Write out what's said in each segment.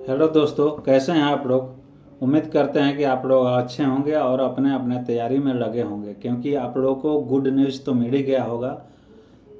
Hello दोस्तों, कैसे हैं आप लोग। उम्मीद करते हैं कि आप लोग अच्छे होंगे और अपने अपने तैयारी में लगे होंगे, क्योंकि आप लोगों को गुड न्यूज़ तो मिल ही गया होगा।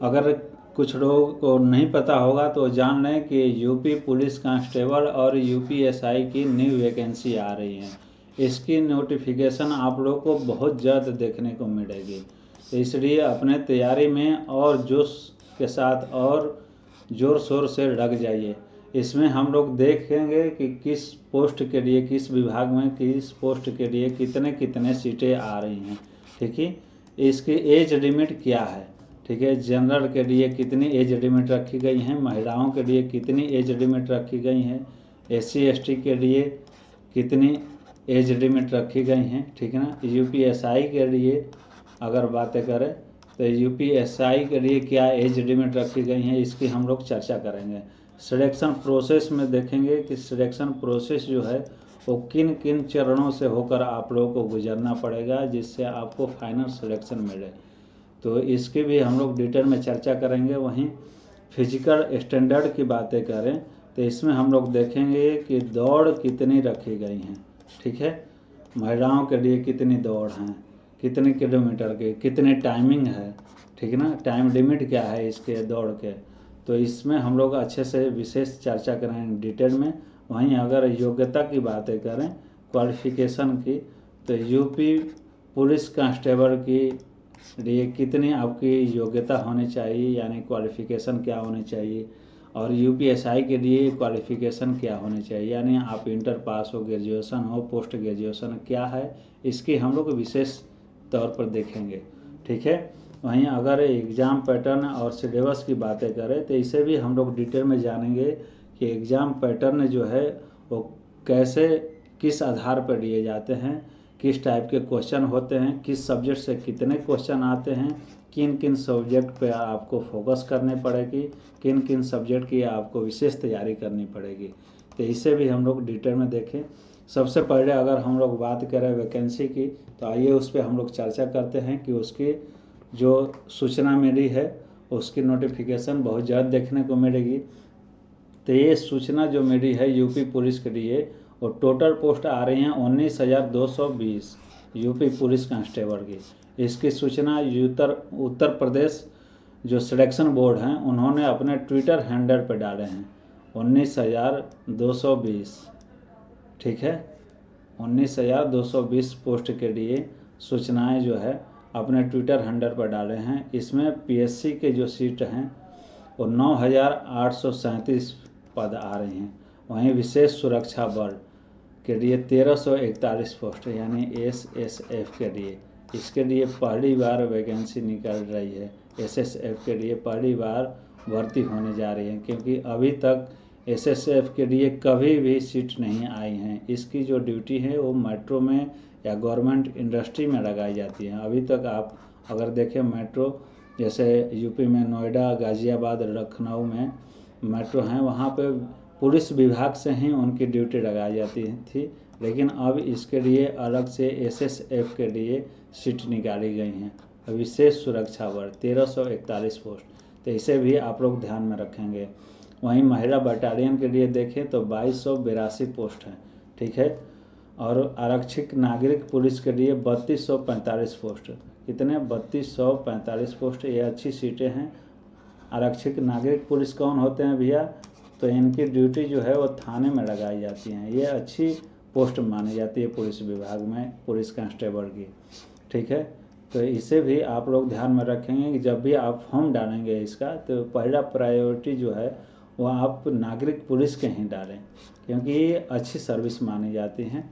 अगर कुछ लोगों को नहीं पता होगा तो जान लें कि यूपी पुलिस कांस्टेबल और यूपीएसआई की न्यू वैकेंसी आ रही है। इसकी नोटिफिकेशन आप लोगों को बहुत जल्द देखने को मिलेगी, तो इसलिए अपने तैयारी में और जोश के साथ और ज़ोर शोर से लग जाइए। इसमें हम लोग देखेंगे कि किस पोस्ट के लिए, किस विभाग में किस पोस्ट के लिए कितने कितने सीटें आ रही हैं। ठीक है, इसकी एज लिमिट क्या है। ठीक है, जनरल के लिए कितनी एज लिमिट रखी गई है, महिलाओं के लिए कितनी एज लिमिट रखी गई है, एससी एसटी के लिए कितनी एज लिमिट रखी गई हैं। ठीक है ना। यूपीएसआई के लिए अगर बातें करें तो यूपीएसआई के लिए क्या एज लिमिट रखी गई हैं, इसकी हम लोग चर्चा करेंगे। सिलेक्शन प्रोसेस में देखेंगे कि सिलेक्शन प्रोसेस जो है वो किन किन चरणों से होकर आप लोगों को गुजरना पड़ेगा जिससे आपको फाइनल सिलेक्शन मिले, तो इसकी भी हम लोग डिटेल में चर्चा करेंगे। वहीं फिजिकल स्टैंडर्ड की बातें करें तो इसमें हम लोग देखेंगे कि दौड़ कितनी रखी गई हैं। ठीक है, महिलाओं के लिए कितनी दौड़ हैं, कितने किलोमीटर के, कितनी टाइमिंग है। ठीक है ना, टाइम लिमिट क्या है इसके दौड़ के, तो इसमें हम लोग अच्छे से विशेष चर्चा करेंगे डिटेल में। वहीं अगर योग्यता की बातें करें, क्वालिफिकेशन की, तो यूपी पुलिस कांस्टेबल की लिए कितनी आपकी योग्यता होनी चाहिए, यानी क्वालिफिकेशन क्या होनी चाहिए, और यूपीएसआई के लिए क्वालिफिकेशन क्या होनी चाहिए, यानी आप इंटर पास हो, ग्रेजुएशन हो, पोस्ट ग्रेजुएशन क्या है, इसकी हम लोग विशेष तौर पर देखेंगे। ठीक है, वहीं अगर एग्ज़ाम पैटर्न और सिलेबस की बातें करें तो इसे भी हम लोग डिटेल में जानेंगे कि एग्ज़ाम पैटर्न जो है वो कैसे, किस आधार पर लिए जाते हैं, किस टाइप के क्वेश्चन होते हैं, किस सब्जेक्ट से कितने क्वेश्चन आते हैं, किन किन सब्जेक्ट पे आपको फोकस करनी पड़ेगी, किन किन सब्जेक्ट की आपको विशेष तैयारी करनी पड़ेगी, तो इसे भी हम लोग डिटेल में देखें। सबसे पहले अगर हम लोग बात करें वैकेंसी की, तो आइए उस पर हम लोग चर्चा करते हैं कि उसकी जो सूचना मिली है उसकी नोटिफिकेशन बहुत जल्द देखने को मिलेगी। तो ये सूचना जो मिली है यूपी पुलिस के लिए, और टोटल पोस्ट आ रही हैं 19,220 यूपी पुलिस कांस्टेबल की। इसकी सूचना उत्तर प्रदेश जो सिलेक्शन बोर्ड हैं उन्होंने अपने ट्विटर हैंडल पर डाले हैं 19,220। ठीक है, 19,220 पोस्ट के लिए सूचनाएं जो है अपने ट्विटर हैंडल पर डाले हैं। इसमें पीएससी के जो सीट हैं वो 9,837 पद आ रही हैं। वहीं विशेष सुरक्षा बल के लिए 1,341 पोस्ट, यानी एसएसएफ के लिए, इसके लिए पहली बार वैकेंसी निकल रही है। एसएसएफ के लिए पहली बार भर्ती होने जा रही है, क्योंकि अभी तक एसएसएफ के लिए कभी भी सीट नहीं आई हैं। इसकी जो ड्यूटी है वो मेट्रो में या गवर्नमेंट इंडस्ट्री में लगाई जाती है। अभी तक आप अगर देखें मेट्रो, जैसे यूपी में नोएडा, गाज़ियाबाद, लखनऊ में मेट्रो हैं, वहाँ पे पुलिस विभाग से ही उनकी ड्यूटी लगाई जाती थी, लेकिन अब इसके लिए अलग से एसएसएफ के लिए सीट निकाली गई हैं। विशेष सुरक्षा बल 1,341 पोस्ट, तो इसे भी आप लोग ध्यान में रखेंगे। वहीं महिला बटालियन के लिए देखें तो 2,282 पोस्ट हैं। ठीक है, और आरक्षित नागरिक पुलिस के लिए 3,245 पोस्ट। कितने? 3,245 पोस्ट। ये अच्छी सीटें हैं। आरक्षित नागरिक पुलिस कौन होते हैं भैया? तो इनकी ड्यूटी जो है वो थाने में लगाई जाती हैं। ये अच्छी पोस्ट मानी जाती है पुलिस विभाग में, पुलिस कांस्टेबल की। ठीक है, तो इसे भी आप लोग ध्यान में रखेंगे कि जब भी आप फॉर्म डालेंगे इसका, तो पहला प्रायोरिटी जो है वो आप नागरिक पुलिस के ही डालें, क्योंकि ये अच्छी सर्विस मानी जाती हैं।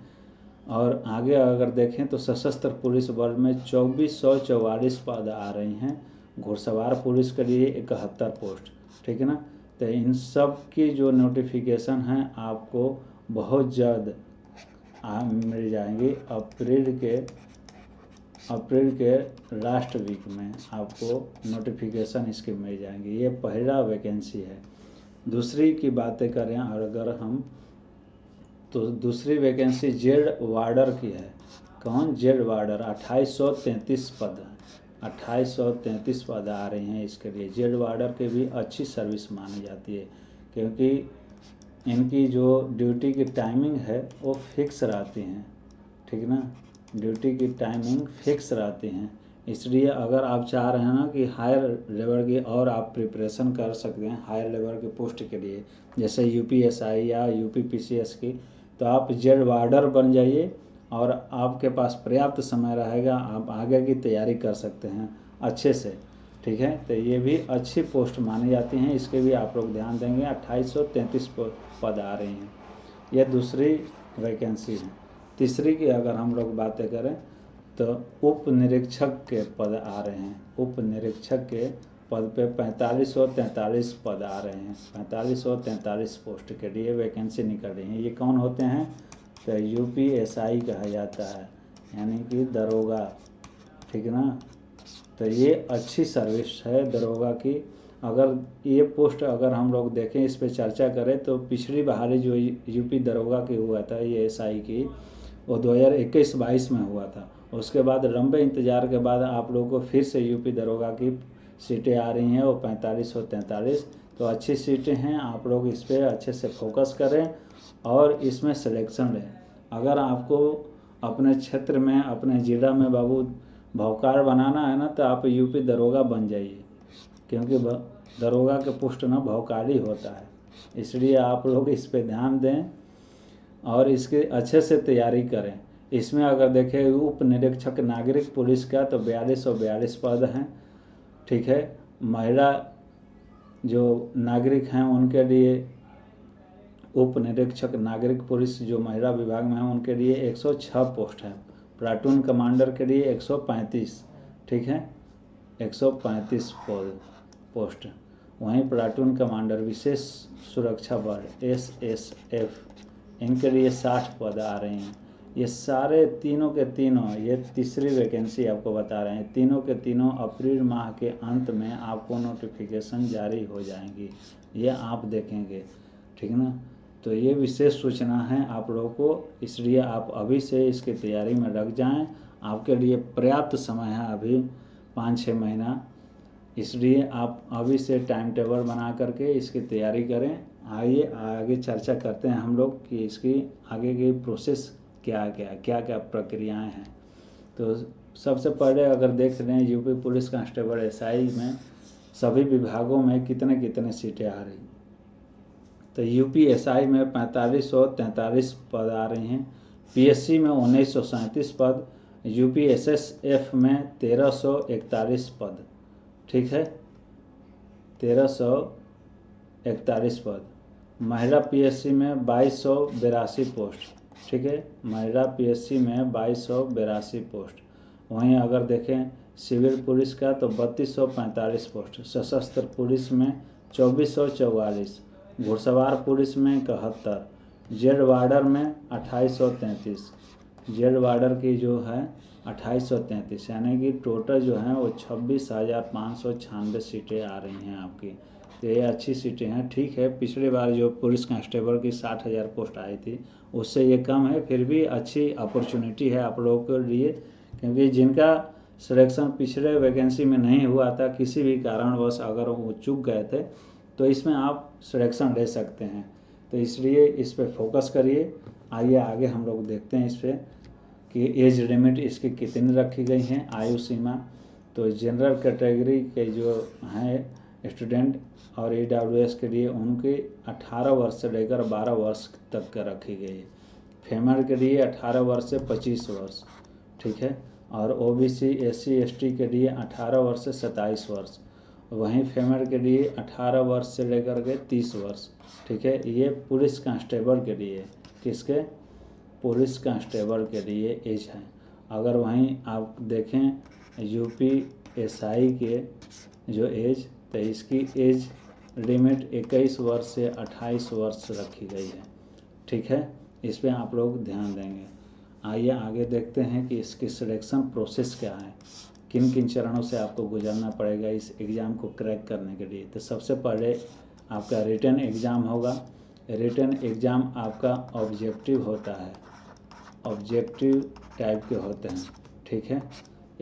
और आगे अगर देखें तो सशस्त्र पुलिस बल में 2,444 पद आ रही हैं। घुड़सवार पुलिस के लिए 71 पोस्ट। ठीक है ना, तो इन सब की जो नोटिफिकेशन हैं आपको बहुत जल्द मिल जाएंगी। अप्रैल के लास्ट वीक में आपको नोटिफिकेशन इसकी मिल जाएंगी। ये पहला वैकेंसी है। दूसरी की बातें करें और अगर हम, तो दूसरी वैकेंसी जेड वार्डर की है। कौन? जेड वार्डर। 2,833 पद हैं। 2,833 पद आ रही हैं इसके लिए। जेड वार्डर की भी अच्छी सर्विस मानी जाती है, क्योंकि इनकी जो ड्यूटी की टाइमिंग है वो फिक्स रहती हैं, ठीक ना, ड्यूटी की टाइमिंग फिक्स रहती हैं। इसलिए अगर आप चाह रहे हैं ना कि हायर लेवल की और आप प्रिपरेशन कर सकते हैं हायर लेवल के पोस्ट के लिए, जैसे यूपीएसआई या यूपीपीसीएस की, तो आप जेड वार्डर बन जाइए और आपके पास पर्याप्त समय रहेगा, आप आगे की तैयारी कर सकते हैं अच्छे से, ठीक है। तो ये भी अच्छी पोस्ट मानी जाती हैं, इसके भी आप लोग ध्यान देंगे। 2833 पद आ रही हैं, यह दूसरी वैकेंसी है। तीसरी की अगर हम लोग बातें करें तो उप निरीक्षक के पद आ रहे हैं। उप निरीक्षक के पद पे 4543 पद आ रहे हैं। 4543 पोस्ट के लिए वैकेंसी निकल रही है। ये कौन होते हैं? तो यूपीएसआई कहा जाता है, यानी कि दरोगा, ठीक ना। तो ये अच्छी सर्विस है दरोगा की। अगर ये पोस्ट अगर हम लोग देखें, इस पर चर्चा करें, तो पिछली बहाली जो यूपी दरोगा की हुआ था, ये एसआई की, वो 2021-22 में हुआ था। उसके बाद लंबे इंतज़ार के बाद आप लोगों को फिर से यूपी दरोगा की सीटें आ रही हैं, वो 4543। तो अच्छी सीटें हैं, आप लोग इस पर अच्छे से फोकस करें और इसमें सिलेक्शन लें। अगर आपको अपने क्षेत्र में, अपने ज़िला में बाबू भौकाल बनाना है ना, तो आप यूपी दरोगा बन जाइए, क्योंकि दरोगा के पोस्ट ना भौकाल ही होता है। इसलिए आप लोग इस पे ध्यान दें और इसके अच्छे से तैयारी करें। इसमें अगर देखें उप निरीक्षक नागरिक पुलिस का, तो 4242 पद हैं, ठीक है। महिला जो नागरिक हैं उनके लिए, उप निरीक्षक नागरिक पुलिस जो महिला विभाग में है उनके लिए 106 पोस्ट है। प्लाटून कमांडर के लिए 135, ठीक है, 135 पोस्ट। वहीं प्लाटून कमांडर विशेष सुरक्षा बल SSF, इनके लिए 60 पद आ रहे हैं। ये सारे तीनों के तीनों, ये तीसरी वैकेंसी आपको बता रहे हैं, तीनों के तीनों अप्रैल माह के अंत में आपको नोटिफिकेशन जारी हो जाएंगी, ये आप देखेंगे, ठीक ना। तो ये विशेष सूचना है आप लोगों को, इसलिए आप अभी से इसकी तैयारी में लग जाएं। आपके लिए पर्याप्त समय है अभी 5-6 महीना, इसलिए आप अभी से टाइम टेबल बना करके इसकी तैयारी करें। आइए आगे चर्चा करते हैं हम लोग कि इसकी आगे की प्रोसेस क्या क्या प्रक्रियाएं हैं। तो सबसे पहले अगर देख लें यूपी पुलिस कांस्टेबल एसआई में सभी विभागों में कितने कितने सीटें आ रही। तो यूपी एसआई में 4543 पद आ रही हैं, पीएससी में 1937 पद, यूपी एसएसएफ में 1341 पद, ठीक है, 1341 पद। महिला पीएससी में 2282 पोस्ट, ठीक है, महिला पीएससी में 2282 पोस्ट। वहीं अगर देखें सिविल पुलिस का तो 3245 पोस्ट, सशस्त्र पुलिस में 2444, घुड़सवार पुलिस में 71, जेड वार्डर में 2833, जेड वार्डर की जो है 2833, यानी कि टोटल जो है वो 26,596 सीटें आ रही हैं आपकी। तो ये अच्छी सीटें हैं, ठीक है। पिछली बार जो पुलिस कांस्टेबल की 60,000 पोस्ट आई थी उससे ये कम है, फिर भी अच्छी अपॉर्चुनिटी है आप लोगों के लिए, क्योंकि जिनका सिलेक्शन पिछले वैकेंसी में नहीं हुआ था, किसी भी कारणवश अगर वो चूक गए थे, तो इसमें आप सिलेक्शन ले सकते हैं। तो इसलिए इस पर फोकस करिए। आइए आगे हम लोग देखते हैं इस पर कि एज लिमिट इसकी कितनी रखी गई हैं, आयु सीमा। तो जनरल कैटेगरी के जो हैं स्टूडेंट और EWS के लिए उनकी 18 वर्ष से लेकर 12 वर्ष तक का रखी गई है। फीमेल के लिए 18 वर्ष से 25 वर्ष, ठीक है, और OBC SC ST के लिए 18 वर्ष से 27 वर्ष। वहीं फीमेल के लिए 18 वर्ष से लेकर के 30 वर्ष, ठीक है। ये पुलिस कांस्टेबल के लिए, किसके? पुलिस कांस्टेबल के लिए एज है। अगर वहीं आप देखें UPSI के जो एज, तो इसकी एज लिमिट 21 वर्ष से 28 वर्ष रखी गई है, ठीक है। इस पर आप लोग ध्यान देंगे। आइए आगे देखते हैं कि इसकी सिलेक्शन प्रोसेस क्या है, किन किन चरणों से आपको गुजरना पड़ेगा इस एग्ज़ाम को क्रैक करने के लिए। तो सबसे पहले आपका रिटन एग्ज़ाम होगा। रिटन एग्ज़ाम आपका ऑब्जेक्टिव होता है, ऑब्जेक्टिव टाइप के होते हैं, ठीक है।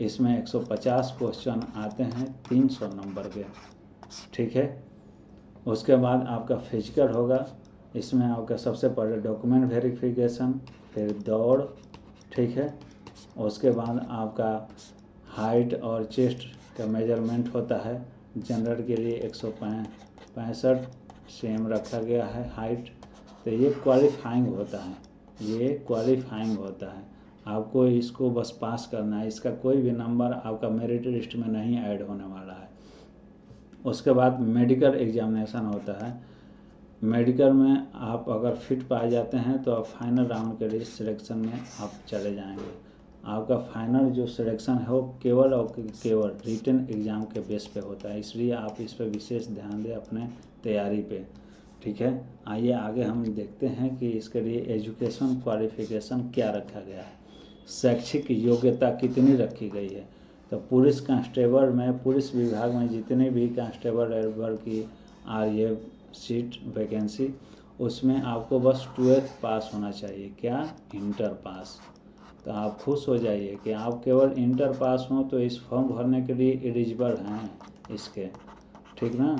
इसमें 150 क्वेश्चन आते हैं 300 नंबर के, ठीक है। उसके बाद आपका फिजिकल होगा, इसमें आपका सबसे पहले डॉक्यूमेंट वेरिफिकेशन, फिर दौड़, ठीक है। उसके बाद आपका हाइट और चेस्ट का मेजरमेंट होता है। जनरल के लिए 165 सेम रखा गया है हाइट। तो ये क्वालिफाइंग होता है, ये क्वालिफाइंग होता है। आपको इसको बस पास करना है, इसका कोई भी नंबर आपका मेरिट लिस्ट में नहीं ऐड होने वाला है। उसके बाद मेडिकल एग्जामिनेशन होता है। मेडिकल में आप अगर फिट पाए जाते हैं तो आप फाइनल राउंड के लिए सिलेक्शन में आप चले जाएंगे। आपका फाइनल जो सिलेक्शन है वो केवल और केवल रिटन एग्ज़ाम के बेस पे होता है, इसलिए आप इस पर विशेष ध्यान दें अपने तैयारी पे, ठीक है। आइए आगे हम देखते हैं कि इसके लिए एजुकेशन क्वालिफिकेशन क्या रखा गया है, शैक्षिक योग्यता कितनी रखी गई है। तो पुलिस कांस्टेबल में, पुलिस विभाग में जितने भी कांस्टेबल लेवल की आ रही है सीट वैकेंसी, उसमें आपको बस 12th पास होना चाहिए। क्या? Inter pass. तो आप खुश हो जाइए कि आप केवल इंटर पास हों तो इस फॉर्म भरने के लिए एलिजिबल हैं इसके, ठीक ना।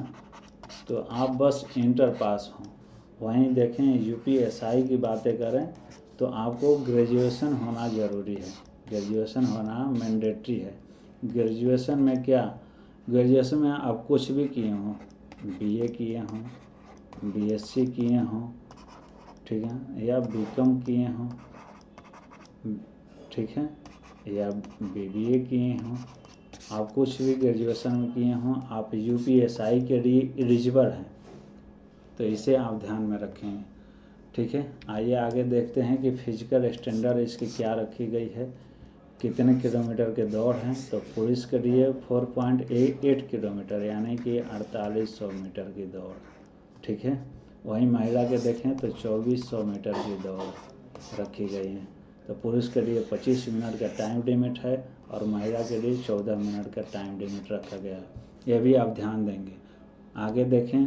तो आप बस इंटर पास हों। वहीं देखें यूपीएसआई की बातें करें तो आपको ग्रेजुएशन होना ज़रूरी है, ग्रेजुएशन होना मैंडेटरी है। ग्रेजुएशन में क्या? ग्रेजुएशन में आप कुछ भी किए हों, बीए किए हों, बीएससी किए हों, ठीक है, या बीकॉम किए हों, ठीक है, या बीबीए किए हों, आप कुछ भी ग्रेजुएशन में किए हों, आप यूपीएसआई के लिए एलिजिबल हैं। तो इसे आप ध्यान में रखें, ठीक है। आइए आगे देखते हैं कि फिजिकल स्टैंडर्ड इसकी क्या रखी गई है, कितने किलोमीटर के दौड़ हैं। तो पुलिस के लिए 4.88 किलोमीटर यानी कि 4800 मीटर की दौड़, ठीक है। वहीं महिला के देखें तो 2400 मीटर की दौड़ रखी गई है। तो पुरुष के लिए 25 मिनट का टाइम लिमिट है और महिला के लिए 14 मिनट का टाइम लिमिट रखा गया है। यह भी आप ध्यान देंगे। आगे देखें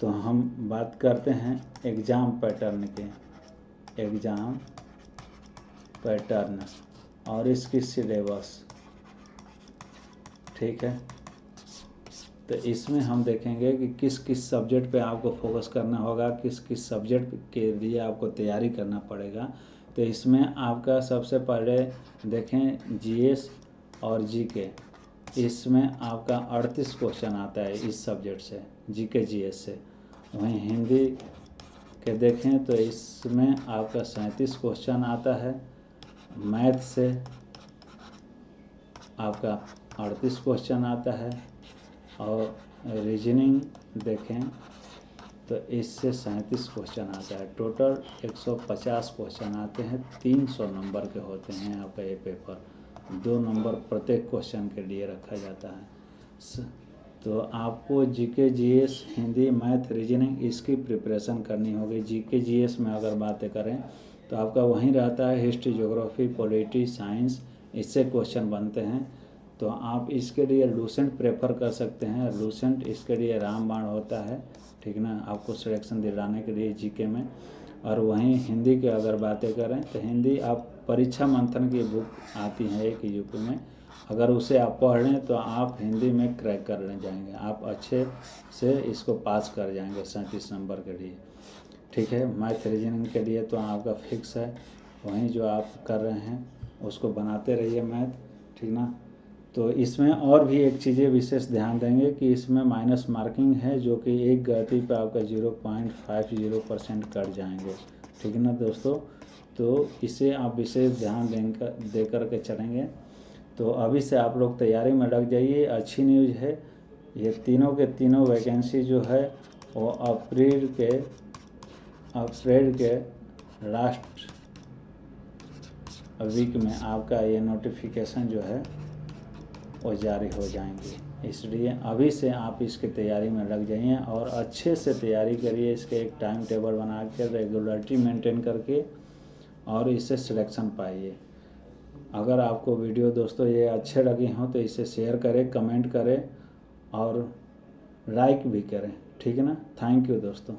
तो हम बात करते हैं एग्ज़ाम पैटर्न के, एग्ज़ाम पैटर्न और इसकी सिलेबस, ठीक है। तो इसमें हम देखेंगे कि किस किस सब्जेक्ट पे आपको फोकस करना होगा, किस किस सब्जेक्ट के लिए आपको तैयारी करना पड़ेगा। तो इसमें आपका सबसे पहले देखें जीएस और जीके, इसमें आपका 38 क्वेश्चन आता है इस सब्जेक्ट से, जीके जीएस से। वहीं हिंदी के देखें तो इसमें आपका 37 क्वेश्चन आता है, मैथ से आपका 38 क्वेश्चन आता है, और रीजनिंग देखें तो इससे 37 क्वेश्चन आता है। टोटल 150 क्वेश्चन आते हैं, 300 नंबर के होते हैं आपका ये पेपर, 2 नंबर प्रत्येक क्वेश्चन के लिए रखा जाता है। तो आपको GK GS, Hindi, math, reasoning इसकी प्रिपरेशन करनी होगी। जीके जीएस में अगर बातें करें तो आपका वहीं रहता है हिस्ट्री, ज्योग्राफी, पॉलिटी, साइंस, इससे क्वेश्चन बनते हैं। तो आप इसके लिए लूसेंट प्रेफर कर सकते हैं। लूसेंट इसके लिए रामबाण होता है, ठीक ना, आपको सिलेक्शन दिलाने के लिए जीके में। और वहीं हिंदी की अगर बातें करें तो हिंदी आप परीक्षा मंथन की बुक आती है एक यूपी में, अगर उसे आप पढ़ लें तो आप हिंदी में क्रैक कर ले जाएंगे, आप अच्छे से इसको पास कर जाएंगे 37 नंबर के लिए, ठीक है। मैथ रीजनिंग के लिए तो आपका फिक्स है, वहीं जो आप कर रहे हैं उसको बनाते रहिए मैथ, ठीक ना। तो इसमें और भी एक चीज़ें विशेष ध्यान देंगे कि इसमें माइनस मार्किंग है, जो कि एक गलती पर आपका 0.50% कट जाएंगे, ठीक है ना दोस्तों। तो इसे आप विशेष ध्यान दे करके चलेंगे। तो अभी से आप लोग तैयारी में लग जाइए। अच्छी न्यूज़ है, ये तीनों के तीनों वैकेंसी जो है वो अप्रैल के लास्ट वीक में आपका ये नोटिफिकेशन जो है वो जारी हो जाएंगे। इसलिए अभी से आप इसकी तैयारी में लग जाइए और अच्छे से तैयारी करिए, इसके एक टाइम टेबल बना कर रेगुलरिटी मेंटेन करके और इससे सिलेक्शन पाइए। अगर आपको वीडियो दोस्तों ये अच्छे लगे हों तो इसे शेयर करें, कमेंट करें और लाइक भी करें, ठीक है ना। थैंक यू दोस्तों।